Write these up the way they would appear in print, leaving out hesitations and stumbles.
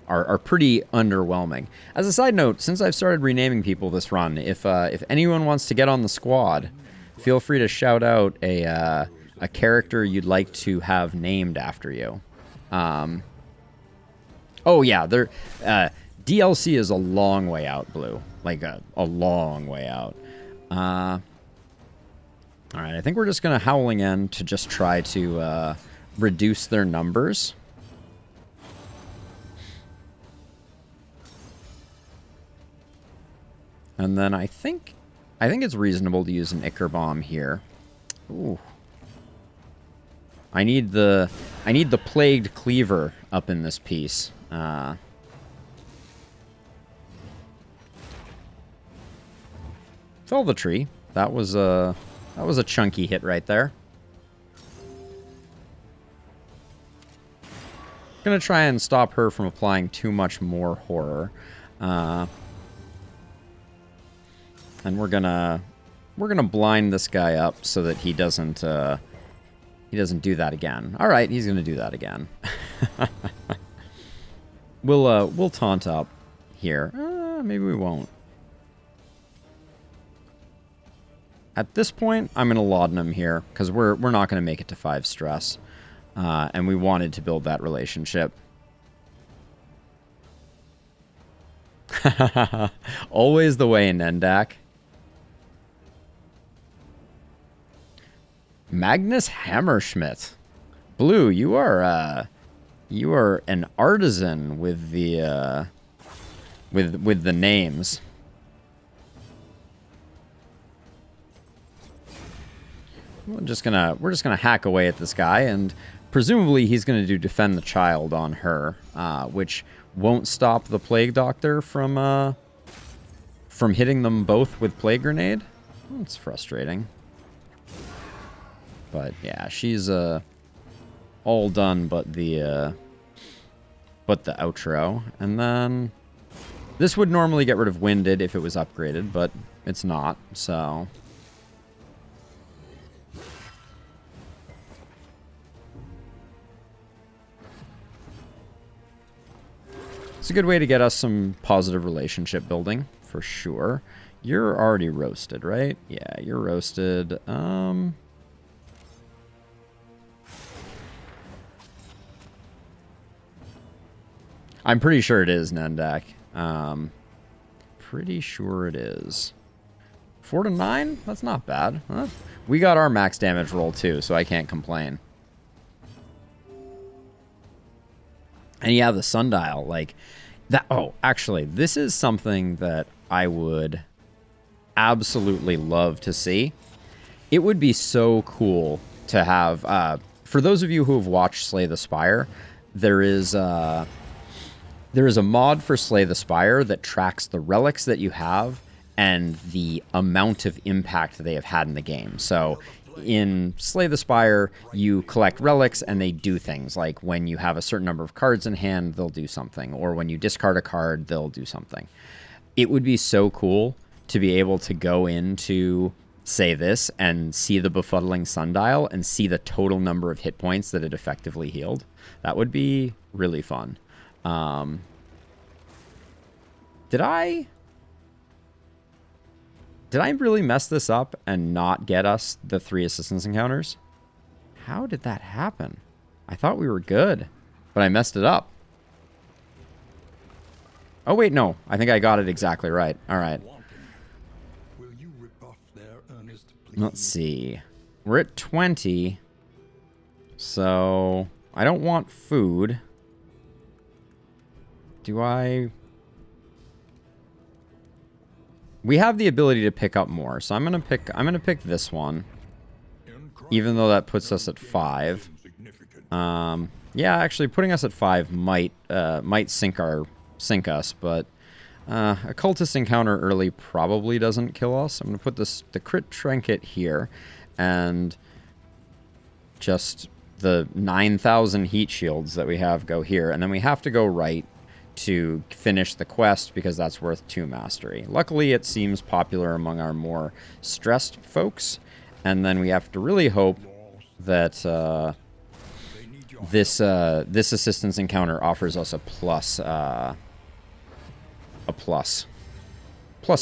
are pretty underwhelming. As a side note, since I've started renaming people this run, if anyone wants to get on the squad, feel free to shout out a character you'd like to have named after you. Oh yeah, DLC is a long way out, Blue. Like a long way out. All right, I think we're just gonna Howling End to just try to reduce their numbers. And then I think it's reasonable to use an Ichor Bomb here. Ooh. I need the Plagued Cleaver up in this piece. Fell the tree. That was a chunky hit right there. Gonna try and stop her from applying too much more horror. And we're gonna blind this guy up so that he doesn't do that again. All right, he's gonna do that again. We'll taunt up here. Maybe we won't. At this point, I'm gonna Laudanum here because we're not gonna make it to 5 stress, and we wanted to build that relationship. Always the way, Nendak. Magnus Hammerschmidt. Blue, you are an artisan with the with the names. We're just gonna hack away at this guy, and presumably he's gonna do Defend the Child on her, which won't stop the Plague Doctor from hitting them both with Plague Grenade. It's frustrating. But yeah, she's all done but the outro. And then this would normally get rid of Winded if it was upgraded, but it's not, so it's a good way to get us some positive relationship building, for sure. You're already roasted, right? Yeah, you're roasted. I'm pretty sure it is, Nendak. Pretty sure it is. 4 to 9? That's not bad. Huh? We got our max damage roll too, so I can't complain. And yeah, the sundial, like that. Oh, actually, this is something that I would absolutely love to see. It would be so cool to have. For those of you who have watched Slay the Spire, there is a mod for Slay the Spire that tracks the relics that you have and the amount of impact they have had in the game. So in Slay the Spire, you collect relics and they do things. Like when you have a certain number of cards in hand, they'll do something. Or when you discard a card, they'll do something. It would be so cool to be able to go into, say, this and see the Befuddling Sundial and see the total number of hit points that it effectively healed. That would be really fun. Did I really mess this up and not get us the 3 assistance encounters? How did that happen? I thought we were good, but I messed it up. Oh, wait, no. I think I got it exactly right. All right. Let's see. We're at 20. So I don't want food. Do I? We have the ability to pick up more, so I'm gonna pick this one, even though that puts us at 5. Yeah, actually, putting us at 5 might sink us, but a cultist encounter early probably doesn't kill us. I'm gonna put the crit trinket here, and just the 9,000 heat shields that we have go here, and then we have to go right to finish the quest because that's worth 2 mastery. Luckily, it seems popular among our more stressed folks, and then we have to really hope that this assistance encounter offers us a plus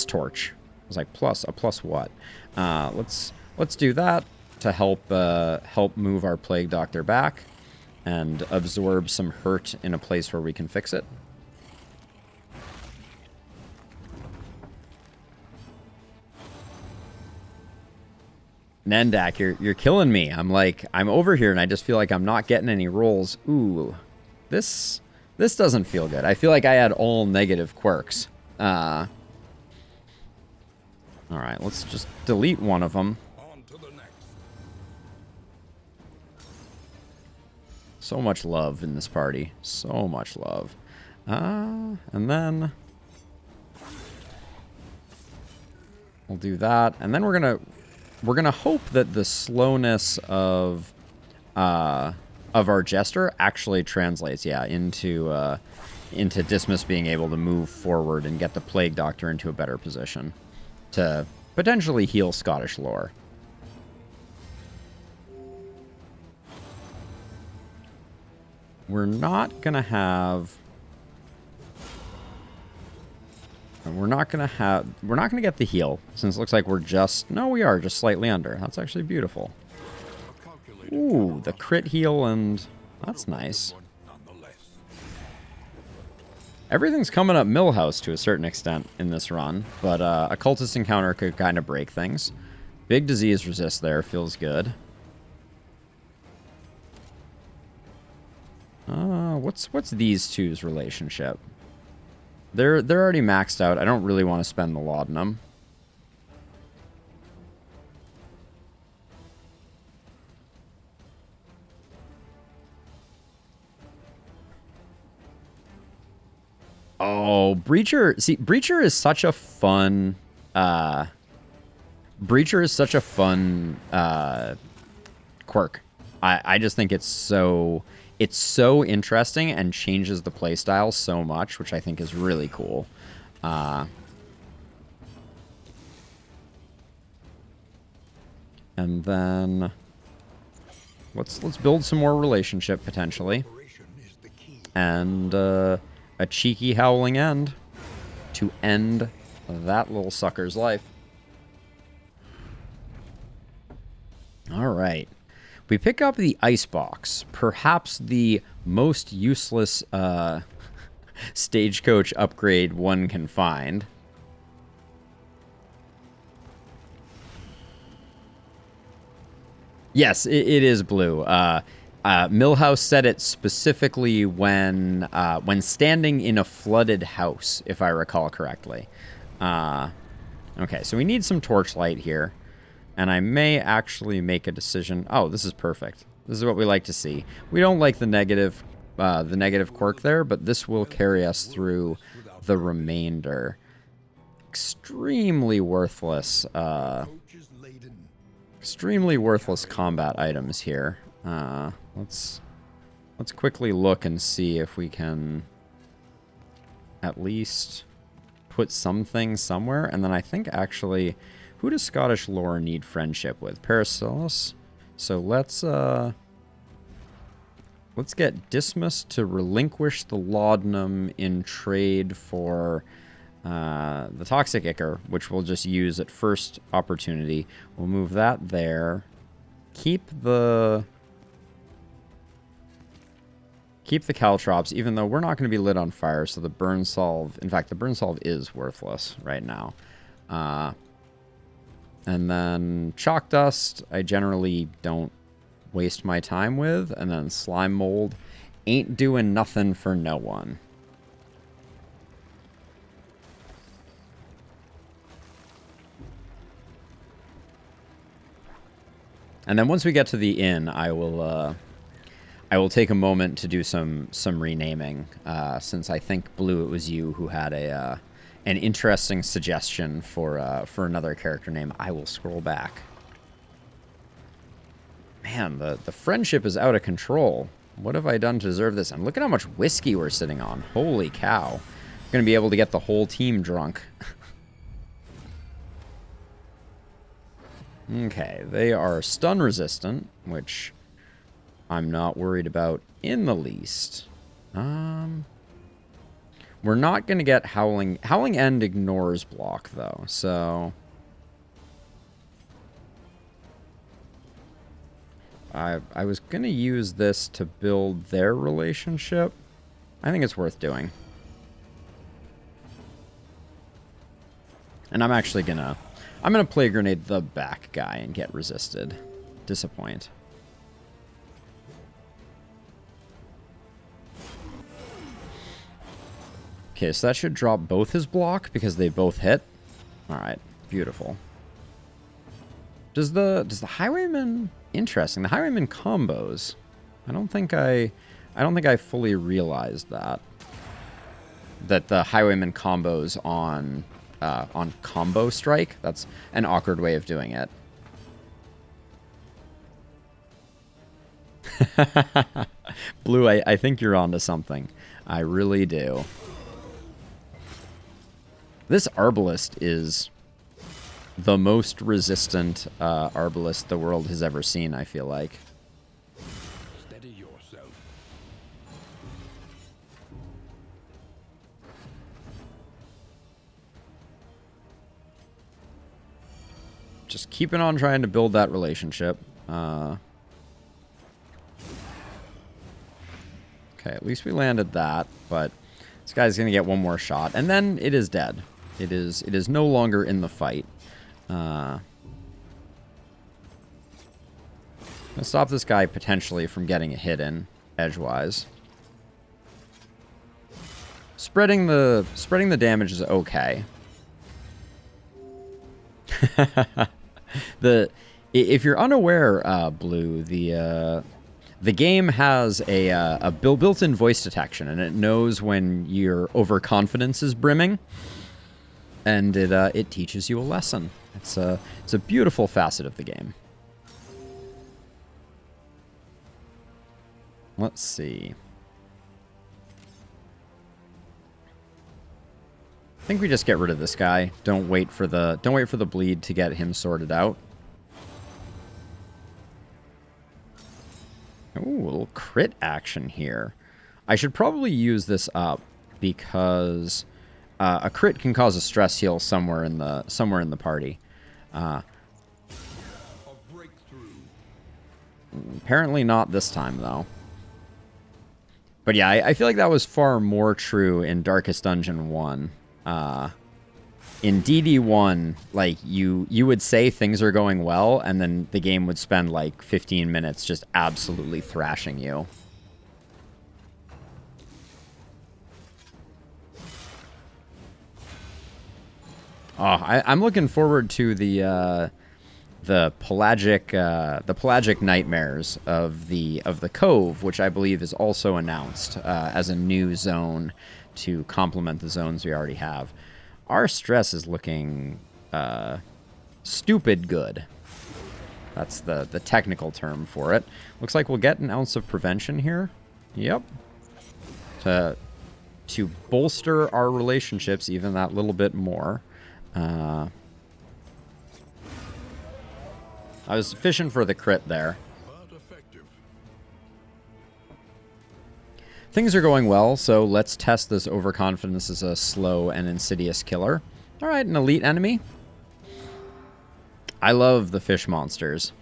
torch. I was like, a plus what? Let's do that to help move our Plague Doctor back and absorb some hurt in a place where we can fix it. Nendak, you're killing me. I'm over here and I just feel like I'm not getting any rolls. Ooh, this doesn't feel good. I feel like I had all negative quirks. All right, let's just delete one of them. So much love in this party. So much love. And then we'll do that, and then we're gonna hope that the slowness of our Jester actually translates, yeah, into Dismas being able to move forward and get the Plague Doctor into a better position to potentially heal Scottish lore. We're not gonna get the heal, since it looks like we're just... No, we are just slightly under. That's actually beautiful. Ooh, the crit heal, and that's nice. Everything's coming up Millhouse to a certain extent in this run, but a cultist encounter could kind of break things. Big disease resist there, feels good. What's these two's relationship? They're already maxed out. I don't really want to spend the laudanum. Oh, Breacher. See, Breacher is such a fun... Breacher is such a fun quirk. I just think it's so interesting and changes the playstyle so much, which I think is really cool. And then let's build some more relationship potentially, and a cheeky howling end to end that little sucker's life. All right. We pick up the Icebox, perhaps the most useless stagecoach upgrade one can find. Yes, it is blue. Millhouse said it specifically when standing in a flooded house, if I recall correctly. Okay, so we need some torchlight here. And I may actually make a decision. Oh, this is perfect. This is what we like to see. We don't like the negative quirk there, but this will carry us through the remainder. Extremely worthless combat items here. Let's quickly look and see if we can at least put something somewhere. And then I think actually... Who does Scottish lore need friendship with? Paracelsus. So let's get Dismas to relinquish the laudanum in trade for the toxic ichor, which we'll just use at first opportunity. We'll move that there. Keep the caltrops, even though we're not going to be lit on fire. So the burn salve, in fact, the burn salve is worthless right now. And then chalk dust, I generally don't waste my time with. And then slime mold ain't doing nothing for no one. And then once we get to the inn, I will take a moment to do some renaming. Since I think, Blue, it was you who had an interesting suggestion for another character name. I will scroll back. Man, the friendship is out of control. What have I done to deserve this? And look at how much whiskey we're sitting on. Holy cow. I'm going to be able to get the whole team drunk. Okay, they are stun resistant, which I'm not worried about in the least. We're not going to get Howling. Howling End ignores block, though, so... I was going to use this to build their relationship. I think it's worth doing. And I'm actually going to... I'm going to Plague Grenade the back guy and get resisted. Disappoint. Okay, so that should drop both his block because they both hit. Alright, beautiful. Does the Highwayman... Interesting. The Highwayman combos. I don't think I fully realized that. That the Highwayman combos on combo strike. That's an awkward way of doing it. Blue, I think you're onto something. I really do. This Arbalest is the most resistant Arbalest the world has ever seen, I feel like. Steady yourself. Just keeping on trying to build that relationship. Okay, at least we landed that, but this guy's going to get one more shot, and then it is dead. It is no longer in the fight. Let's stop this guy potentially from getting a hit in edgewise. Spreading the damage is okay. If you're unaware, Blue, the game has a built-in voice detection, and it knows when your overconfidence is brimming, and it teaches you a lesson. It's a beautiful facet of the game. Let's see. I think we just get rid of this guy. Don't wait for the bleed to get him sorted out. Ooh, a little crit action here. I should probably use this up because a crit can cause a stress heal somewhere in the party. Apparently not this time though. But yeah, I feel like that was far more true in Darkest Dungeon 1. In DD1, like, you would say things are going well, and then the game would spend, like, 15 minutes just absolutely thrashing you. Oh, I'm looking forward to the pelagic nightmares of the Cove, which I believe is also announced as a new zone to complement the zones we already have. Our stress is looking stupid good. That's the technical term for it. Looks like we'll get an ounce of prevention here. Yep. To bolster our relationships even that little bit more. I was fishing for the crit there. Things are going well, so let's test this overconfidence as a slow and insidious killer. Alright, an elite enemy. I love the fish monsters.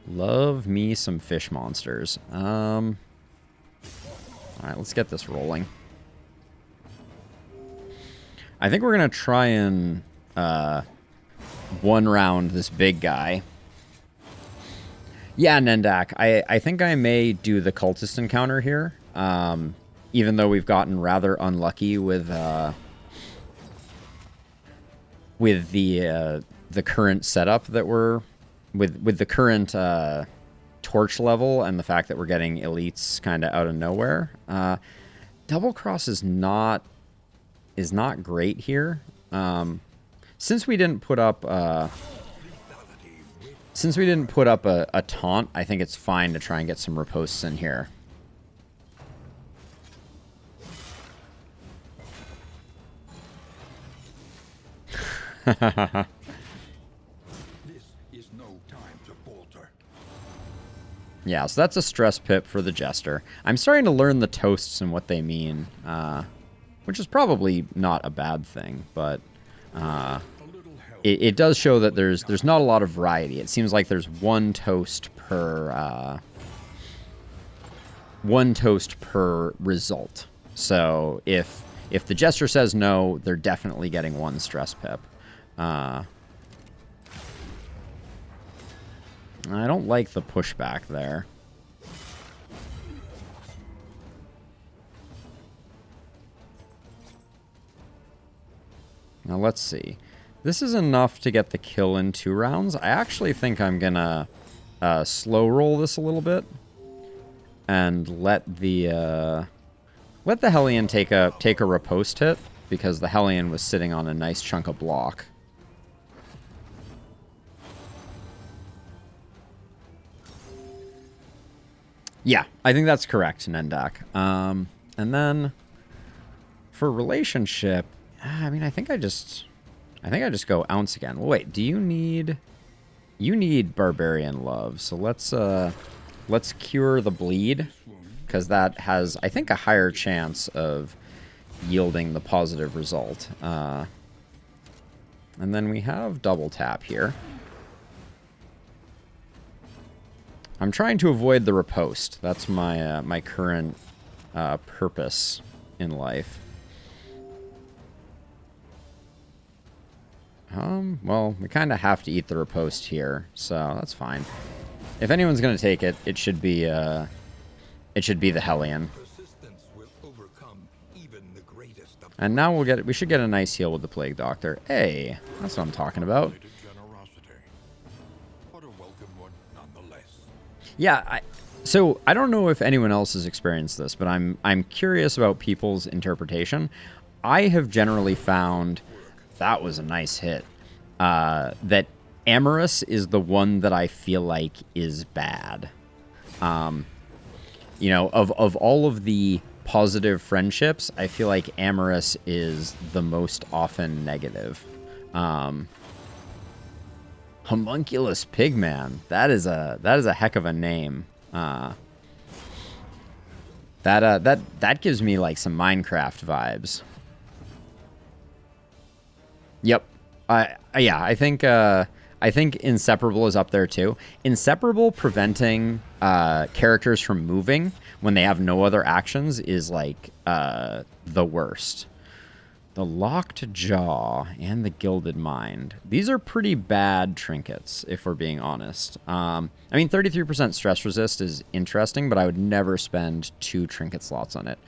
Love me some fish monsters. Alright, let's get this rolling. I think we're going to try and one round this big guy. Yeah, Nendak, I think I may do the cultist encounter here. Even though we've gotten rather unlucky with the current setup that we're with the current torch level and the fact that we're getting elites kind of out of nowhere. Double cross is not great here. Since we didn't put up a taunt, I think it's fine to try and get some ripostes in here. This is no time to falter. Yeah, so that's a stress pip for the Jester. I'm starting to learn the toasts and what they mean, which is probably not a bad thing, but it does show that there's not a lot of variety. It seems like there's one toast per result. So if the Jester says no, they're definitely getting one stress pip. I don't like the pushback there. Now let's see. This is enough to get the kill in 2 rounds. I actually think I'm gonna slow roll this a little bit and let the Hellion take a riposte hit, because the Hellion was sitting on a nice chunk of block. Yeah, I think that's correct, Nendak. And then for relationship, I mean, I think I just go ounce again. Well, wait, you need barbarian love. So let's cure the bleed, because that has, I think, a higher chance of yielding the positive result. And then we have double tap here. I'm trying to avoid the riposte. That's my my current purpose in life. Well, we kind of have to eat the riposte here, so that's fine. If anyone's gonna take it, it should be the Hellion. And now we should get a nice heal with the Plague Doctor. Hey, that's what I'm talking about. Yeah, so I don't know if anyone else has experienced this, but I'm curious about people's interpretation. I have generally found that was a nice hit. That Amorous is the one that I feel like is bad. You know, of all of the positive friendships, I feel like Amorous is the most often negative. Homunculus Pigman. That is a heck of a name. That gives me like some Minecraft vibes. Yep. Yeah, I think Inseparable is up there too. Inseparable preventing characters from moving when they have no other actions is like the worst. The Locked Jaw and the Gilded Mind. These are pretty bad trinkets, if we're being honest. I mean, 33% stress resist is interesting, but I would never spend 2 trinket slots on it.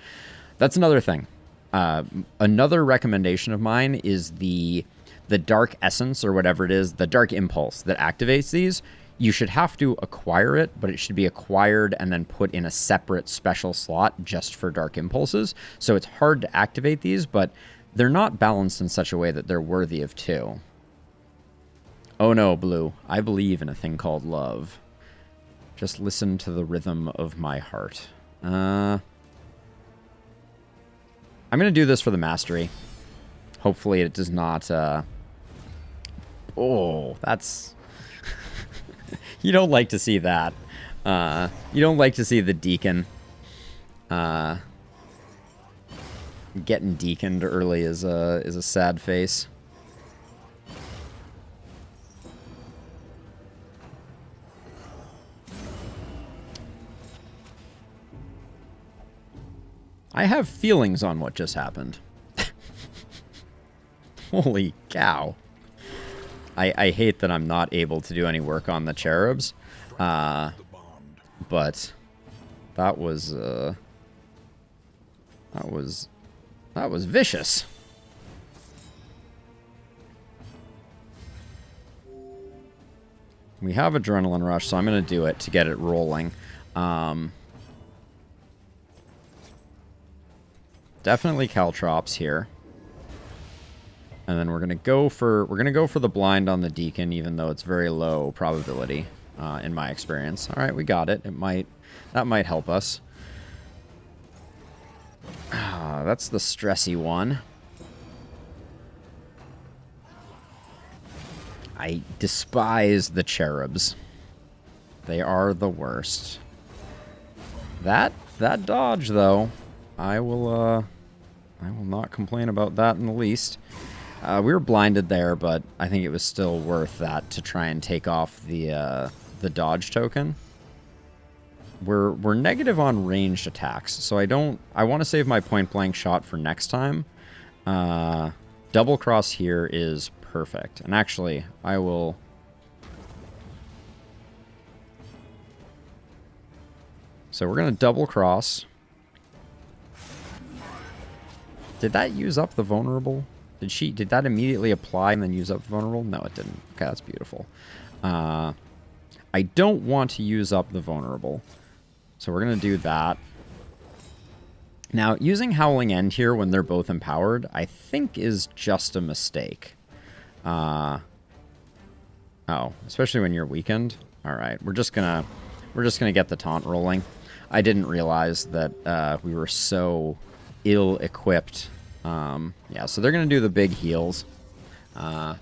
That's another thing. Another recommendation of mine is the Dark Essence, or whatever it is, the Dark Impulse that activates these. You should have to acquire it, but it should be acquired and then put in a separate special slot just for Dark Impulses. So it's hard to activate these, but they're not balanced in such a way that they're worthy of 2. Oh no, Blue. I believe in a thing called love. Just listen to the rhythm of my heart. I'm going to do this for the mastery. Hopefully it does not... Oh, that's... You don't like to see that. You don't like to see the Deacon getting deaconed early is a sad face. I have feelings on what just happened. Holy cow. I hate that I'm not able to do any work on the cherubs. But that was vicious. We have Adrenaline Rush, so I'm going to do it to get it rolling. Definitely Caltrops here. And then we're going to go for the blind on the Deacon, even though it's very low probability in my experience. All right, we got it. That might help us. That's the stressy one. I despise the cherubs. They are the worst. That dodge, though, I will not complain about that in the least. We were blinded there, but I think it was still worth that to try and take off the dodge token. We're negative on ranged attacks, so I want to save my point blank shot for next time. Double cross here is perfect, and actually I will. So we're gonna double cross. Did that use up the vulnerable? Did that immediately apply and then use up the vulnerable? No, it didn't. Okay, that's beautiful. I don't want to use up the vulnerable, so we're going to do that. Now, using Howling End here when they're both empowered, I think is just a mistake. Oh, especially when you're weakened. All right, we're just gonna get the taunt rolling. I didn't realize that we were so ill-equipped. Yeah, so they're going to do the big heals. We're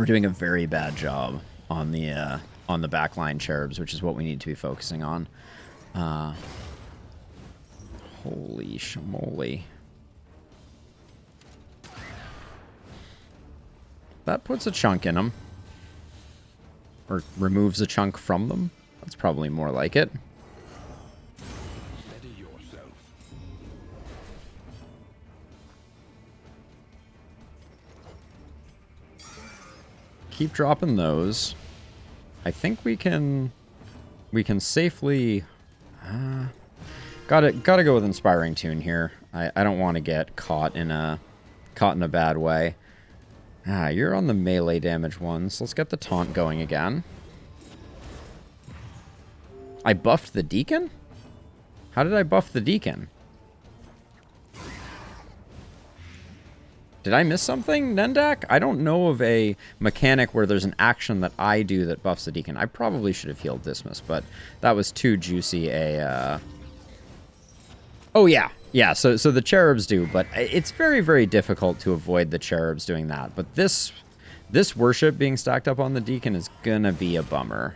doing a very bad job on the backline cherubs, which is what we need to be focusing on. Holy shamoly. That puts a chunk in them. Or removes a chunk from them. That's probably more like it. Steady yourself. Keep dropping those. I think we can safely gotta go with Inspiring Tune here. I don't want to get caught in a bad way. You're on the melee damage ones. Let's get the taunt going again. I buffed the Deacon? How did I buff the Deacon? Did I miss something, Nendak? I don't know of a mechanic where there's an action that I do that buffs the Deacon. I probably should have healed Dismas, but that was too juicy a... Oh, yeah. Yeah, so the Cherubs do, but it's very, very difficult to avoid the Cherubs doing that. But this worship being stacked up on the Deacon is gonna be a bummer.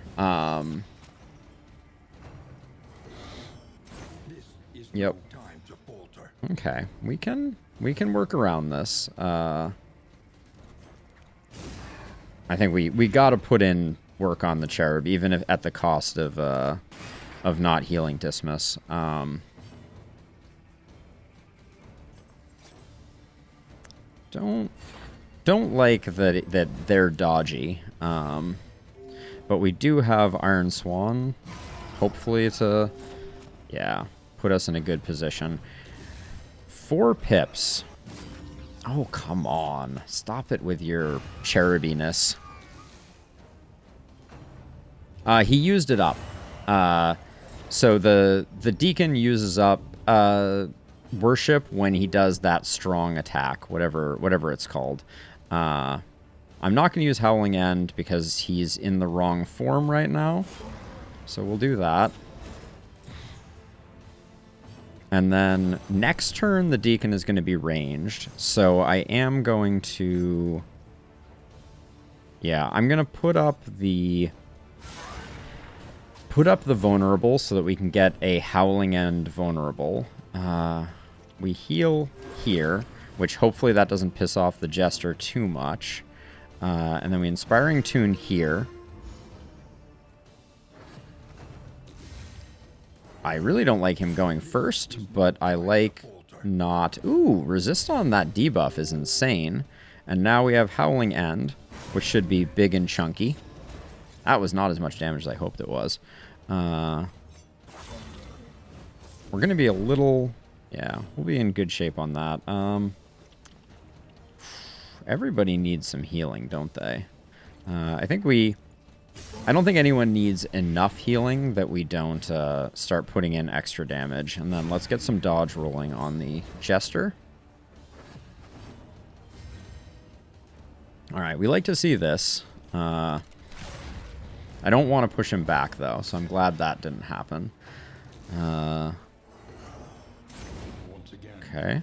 Yep. Okay, we can work around this. I think we got to put in work on the Cherub, even if at the cost of not healing Dismas. Don't like that they're dodgy. But we do have Iron Swan, hopefully to, yeah, put us in a good position. 4 pips. Oh, come on. Stop it with your cherubiness. He used it up. So the Deacon uses up worship when he does that strong attack, whatever it's called. I'm not going to use Howling End because he's in the wrong form right now. So we'll do that. And then next turn, the Deacon is going to be ranged. So I am going to... Yeah, I'm going to put up the vulnerable so that we can get a Howling End vulnerable. We heal here, which hopefully that doesn't piss off the Jester too much. And then we Inspiring Tune here. I really don't like him going first, but I like not... Ooh, resist on that debuff is insane. And now we have Howling End, which should be big and chunky. That was not as much damage as I hoped it was. We're going to be a little... Yeah, we'll be in good shape on that. Everybody needs some healing, don't they? I don't think anyone needs enough healing that we don't start putting in extra damage. And then let's get some dodge rolling on the Jester. Alright, we like to see this. I don't want to push him back, though, so I'm glad that didn't happen. Okay.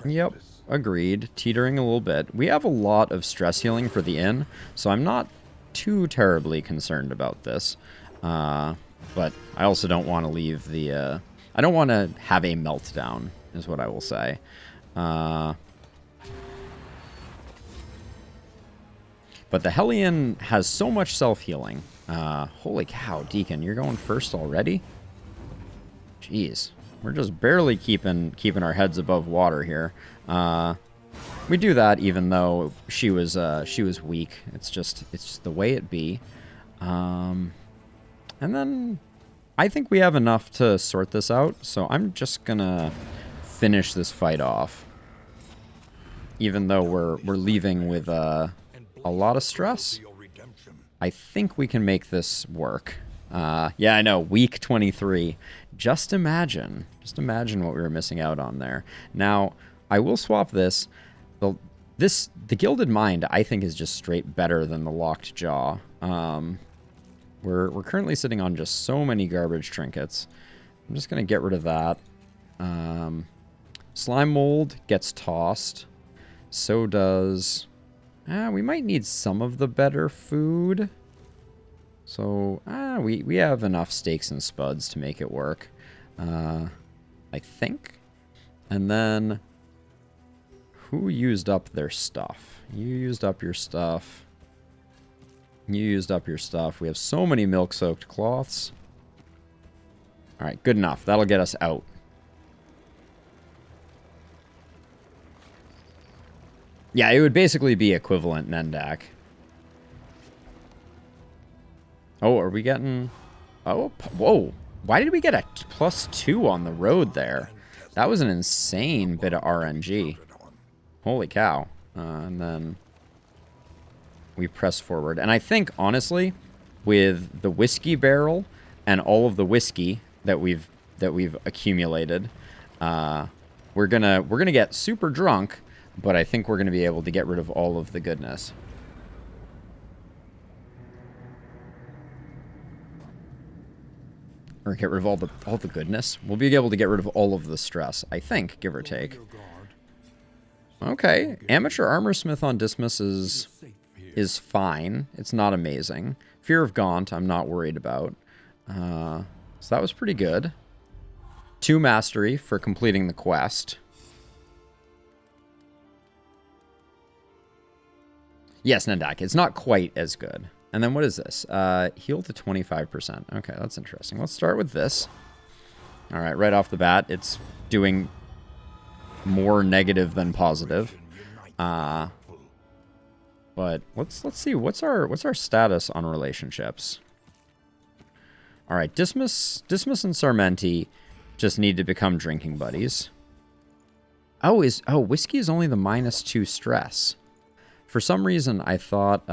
Yep, agreed. Teetering a little bit. We have a lot of stress healing for the inn, so I'm not too terribly concerned about this. But I also don't want to leave the... I don't want to have a meltdown, is what I will say. But the Hellion has so much self-healing. Holy cow, Deacon, you're going first already? Jeez. We're just barely keeping our heads above water here. We do that even though she was weak. It's just the way it be. And then I think we have enough to sort this out, so I'm just gonna finish this fight off. Even though we're leaving with a lot of stress, I think we can make this work. Yeah, I know, week 23. Just imagine what we were missing out on there. Now, I will swap this. The Gilded Mind, I think, is just straight better than the Locked Jaw. We're currently sitting on just so many garbage trinkets. I'm just gonna get rid of that. Slime Mold gets tossed. So does... we might need some of the better food. So, we have enough steaks and spuds to make it work. I think. And then... who used up their stuff? You used up your stuff. You used up your stuff. We have so many milk-soaked cloths. Alright, good enough. That'll get us out. Yeah, it would basically be equivalent Nendak. Oh, are we getting... oh, whoa. Why did we get a +2 on the road there? That was an insane bit of RNG. Holy cow. And then we press forward. And I think, honestly, with the whiskey barrel and all of the whiskey that we've accumulated, we're gonna get super drunk, but I think we're gonna be able to get rid of all of the goodness. Or get rid of all the goodness. We'll be able to get rid of all of the stress, I think, give or take. Okay, Amateur Armorsmith on Dismas is fine. It's not amazing. Fear of Gaunt, I'm not worried about. So that was pretty good. 2 Mastery for completing the quest. Yes, Nendak, it's not quite as good. And then what is this? Heal to 25%. Okay, that's interesting. Let's start with this. All right, right off the bat, it's doing more negative than positive. But let's see what's our status on relationships. All right, Dismas and Sarmenti just need to become drinking buddies. Oh, whiskey is only the -2 stress. For some reason, I thought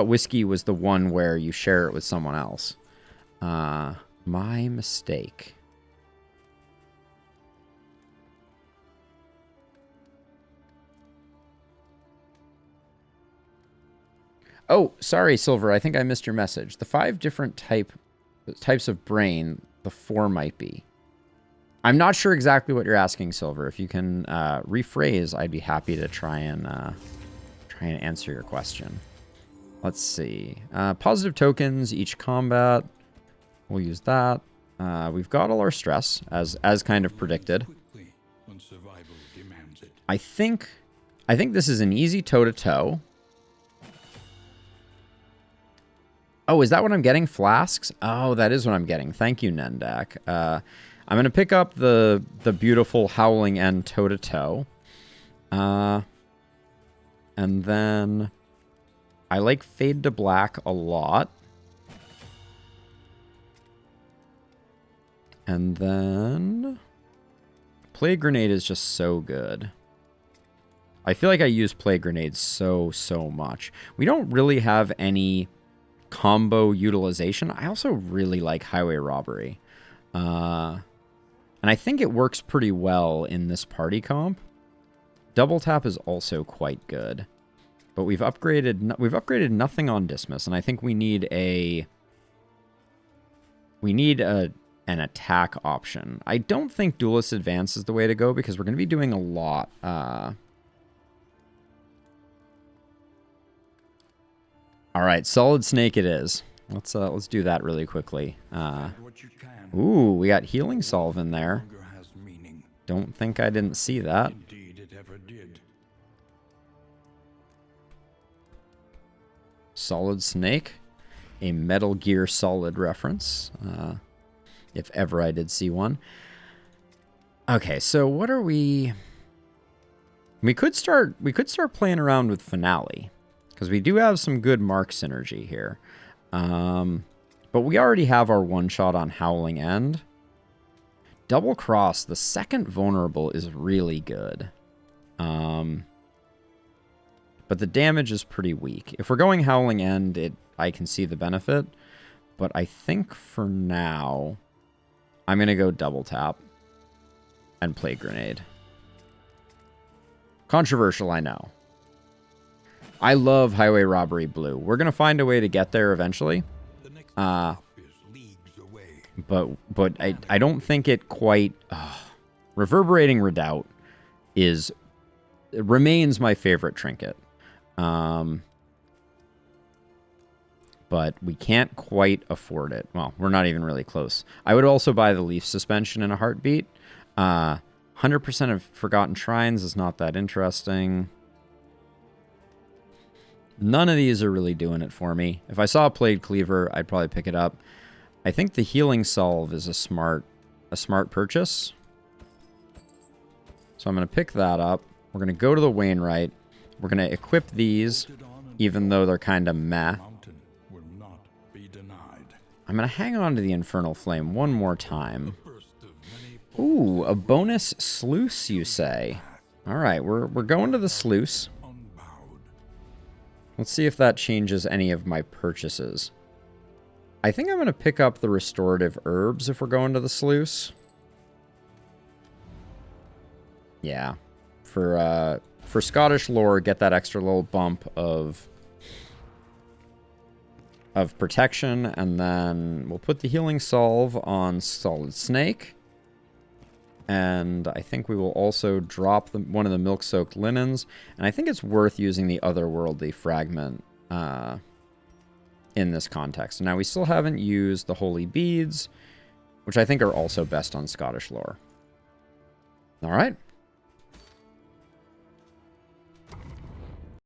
whiskey was the one where you share it with someone else. My mistake. Oh, sorry, Silver. I think I missed your message. The 5 different types of brain, the 4 might be. I'm not sure exactly what you're asking, Silver. If you can rephrase, I'd be happy to try and answer your question. Let's see. Positive tokens each combat. We'll use that. We've got all our stress as kind of predicted. I think this is an easy toe-to-toe. Oh, is that what I'm getting? Flasks? Oh, that is what I'm getting. Thank you, Nendak. I'm going to pick up the beautiful Howling End toe-to-toe. And then I like Fade to Black a lot. And then Plague Grenade is just so good. I feel like I use Plague Grenade so much. We don't really have any combo utilization. I also really like Highway Robbery. And I think it works pretty well in this party comp. Double Tap is also quite good. But we've upgraded nothing on Dismas, and I think we need an attack option. I don't think Duelist Advance is the way to go because we're going to be doing a lot. All right, solid snake it is. Let's do that really quickly. What you can Ooh, we got healing solve in there. longer has meaning. Don't think I didn't see that. Indeed, it ever did. Solid Snake, a Metal Gear Solid reference, if ever I did see one. Okay, so what are we? We could start playing around with Finale, because we do have some good mark synergy here. But we already have our one shot on Howling End. Double Cross, the second vulnerable, is really good. But the damage is pretty weak. If we're going Howling End, I can see the benefit. But I think for now, I'm going to go double tap and play Grenade. Controversial, I know. I love Highway Robbery Blue. We're going to find a way to get there eventually. The next stop is leagues away. But I don't think it quite... Reverberating Redoubt remains my favorite trinket. But we can't quite afford it. Well, we're not even really close. I would also buy the Leaf Suspension in a heartbeat. 100% of Forgotten Shrines is not that interesting. None of these are really doing it for me. If I saw a Played Cleaver, I'd probably pick it up. I think the Healing Salve is a smart purchase. So I'm going to pick that up. We're going to go to the Wainwright. We're going to equip these, even though they're kind of meh. Mountain will not be denied. I'm going to hang on to the Infernal Flame one more time. First of many Ooh, a bonus Sluice, you say? All right, we're going to the Sluice. unbowed. Let's see if that changes any of my purchases. I think I'm going to pick up the Restorative Herbs if we're going to the Sluice. Yeah. For Scottish lore, get that extra little bump of protection, and then we'll put the Healing Salve on Solid Snake. And I think we will also drop one of the Milk-Soaked Linens. And I think it's worth using the Otherworldly Fragment in this context. Now, we still haven't used the Holy Beads, which I think are also best on Scottish lore. All right.